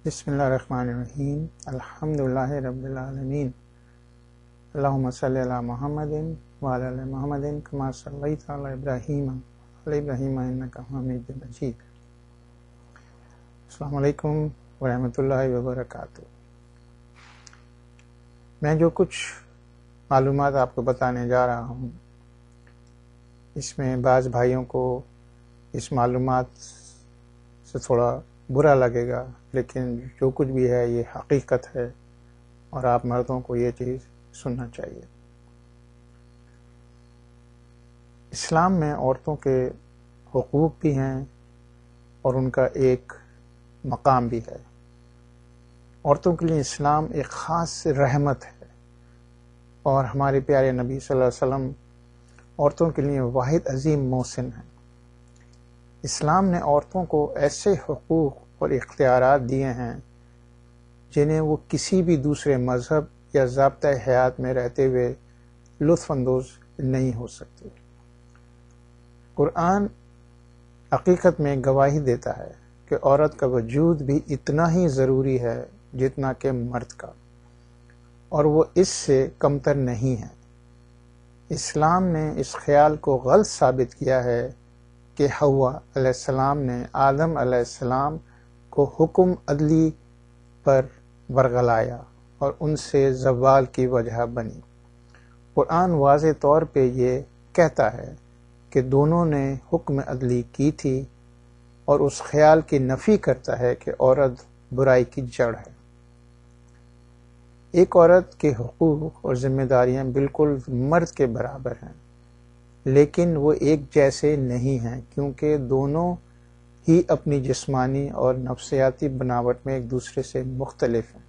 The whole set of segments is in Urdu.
بسم اللہ الرحمن الرحیم الحمدللہ رب العالمین اللہم صلی علی محمد وعلی آل محمد کما صلیت علی ابراہیم وعلی ابراہیم انک حمید مجید۔ السلام علیکم ورحمۃ اللہ وبرکاتہ۔ میں جو کچھ معلومات آپ کو بتانے جا رہا ہوں، اس میں بعض بھائیوں کو اس معلومات سے تھوڑا برا لگے گا، لیکن جو کچھ بھی ہے یہ حقیقت ہے اور آپ مردوں کو یہ چیز سننا چاہیے۔ اسلام میں عورتوں کے حقوق بھی ہیں اور ان کا ایک مقام بھی ہے۔ عورتوں کے لیے اسلام ایک خاص رحمت ہے اور ہمارے پیارے نبی صلی اللہ علیہ وسلم عورتوں کے لیے واحد عظیم محسن ہیں۔ اسلام نے عورتوں کو ایسے حقوق اور اختیارات دیے ہیں جنہیں وہ کسی بھی دوسرے مذہب یا ضابطۂ حیات میں رہتے ہوئے لطف اندوز نہیں ہو سکتے۔ قرآن حقیقت میں گواہی دیتا ہے کہ عورت کا وجود بھی اتنا ہی ضروری ہے جتنا کہ مرد کا، اور وہ اس سے کمتر نہیں ہے۔ اسلام نے اس خیال کو غلط ثابت کیا ہے کہ حوا علیہ السلام نے آدم علیہ السلام کو حکم عدلی پر ورغلایا اور ان سے زوال کی وجہ بنی۔ قرآن واضح طور پہ یہ کہتا ہے کہ دونوں نے حکم عدلی کی تھی، اور اس خیال کی نفی کرتا ہے کہ عورت برائی کی جڑ ہے۔ ایک عورت کے حقوق اور ذمہ داریاں بالکل مرد کے برابر ہیں، لیکن وہ ایک جیسے نہیں ہیں، کیونکہ دونوں ہی اپنی جسمانی اور نفسیاتی بناوٹ میں ایک دوسرے سے مختلف ہیں۔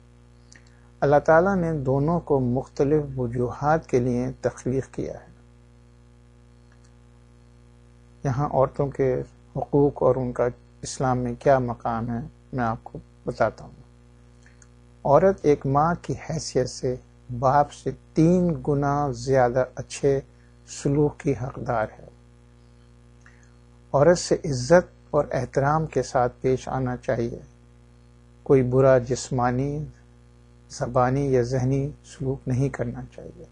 اللہ تعالیٰ نے دونوں کو مختلف وجوہات کے لیے تخلیق کیا ہے۔ یہاں عورتوں کے حقوق اور ان کا اسلام میں کیا مقام ہے میں آپ کو بتاتا ہوں۔ عورت ایک ماں کی حیثیت سے باپ سے 3 گنا زیادہ اچھے سلوک کی حقدار ہے۔ عورت سے عزت اور احترام کے ساتھ پیش آنا چاہیے۔ کوئی برا جسمانی، زبانی یا ذہنی سلوک نہیں کرنا چاہیے۔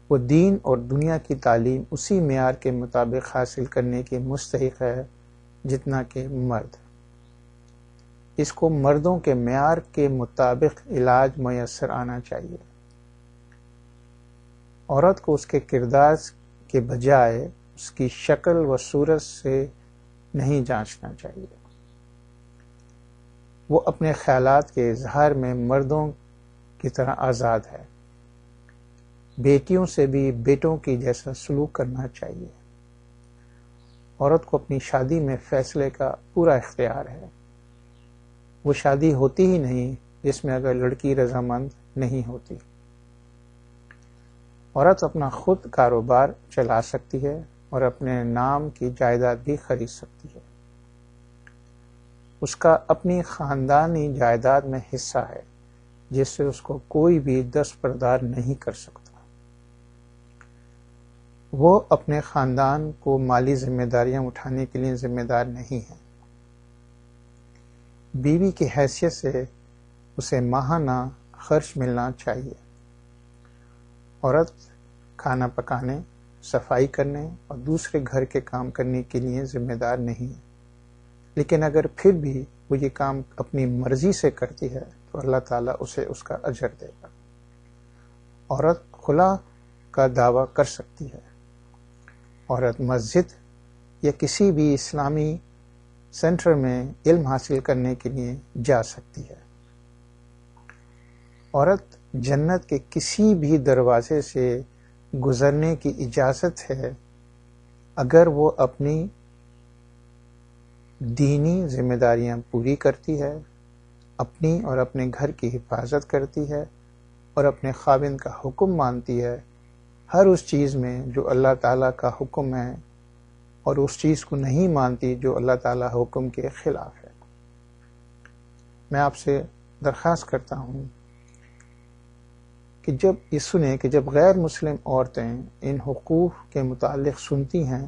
وہ دین اور دنیا کی تعلیم اسی معیار کے مطابق حاصل کرنے کی مستحق ہے جتنا کہ مرد۔ اس کو مردوں کے معیار کے مطابق علاج میسر آنا چاہیے۔ عورت کو اس کے کردار کے بجائے اس کی شکل و صورت سے نہیں جانچنا چاہیے۔ وہ اپنے خیالات کے اظہار میں مردوں کی طرح آزاد ہے۔ بیٹیوں سے بھی بیٹوں کی جیسا سلوک کرنا چاہیے۔ عورت کو اپنی شادی میں فیصلے کا پورا اختیار ہے۔ وہ شادی ہوتی ہی نہیں جس میں اگر لڑکی رضامند نہیں ہوتی۔ عورت اپنا خود کاروبار چلا سکتی ہے اور اپنے نام کی جائیداد بھی خرید سکتی ہے۔ اس کا اپنی خاندانی جائیداد میں حصہ ہے جس سے اس کو کوئی بھی دستبردار نہیں کر سکتا۔ وہ اپنے خاندان کو مالی ذمہ داریاں اٹھانے کے لیے ذمہ دار نہیں ہے۔ بیوی کی حیثیت سے اسے ماہانہ خرچ ملنا چاہیے۔ عورت کھانا پکانے، صفائی کرنے اور دوسرے گھر کے کام کرنے کے لیے ذمہ دار نہیں ہے، لیکن اگر پھر بھی وہ یہ کام اپنی مرضی سے کرتی ہے تو اللہ تعالیٰ اسے اس کا اجر دے گا۔ عورت خلا کا دعویٰ کر سکتی ہے۔ عورت مسجد یا کسی بھی اسلامی سینٹر میں علم حاصل کرنے کے لیے جا سکتی ہے۔ عورت جنت کے کسی بھی دروازے سے گزرنے کی اجازت ہے اگر وہ اپنی دینی ذمہ داریاں پوری کرتی ہے، اپنی اور اپنے گھر کی حفاظت کرتی ہے اور اپنے خاوند کا حکم مانتی ہے ہر اس چیز میں جو اللہ تعالیٰ کا حکم ہے، اور اس چیز کو نہیں مانتی جو اللہ تعالیٰ حکم کے خلاف ہے۔ میں آپ سے درخواست کرتا ہوں کہ جب غیر مسلم عورتیں ان حقوق کے متعلق سنتی ہیں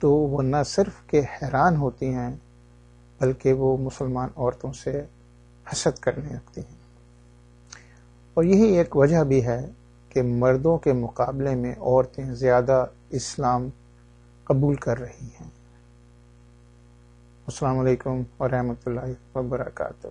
تو وہ نہ صرف کہ حیران ہوتی ہیں بلکہ وہ مسلمان عورتوں سے حسد کرنے لگتی ہیں۔ اور یہی ایک وجہ بھی ہے کہ مردوں کے مقابلے میں عورتیں زیادہ اسلام قبول کر رہی ہیں۔ السلام علیکم ورحمۃ اللہ وبرکاتہ۔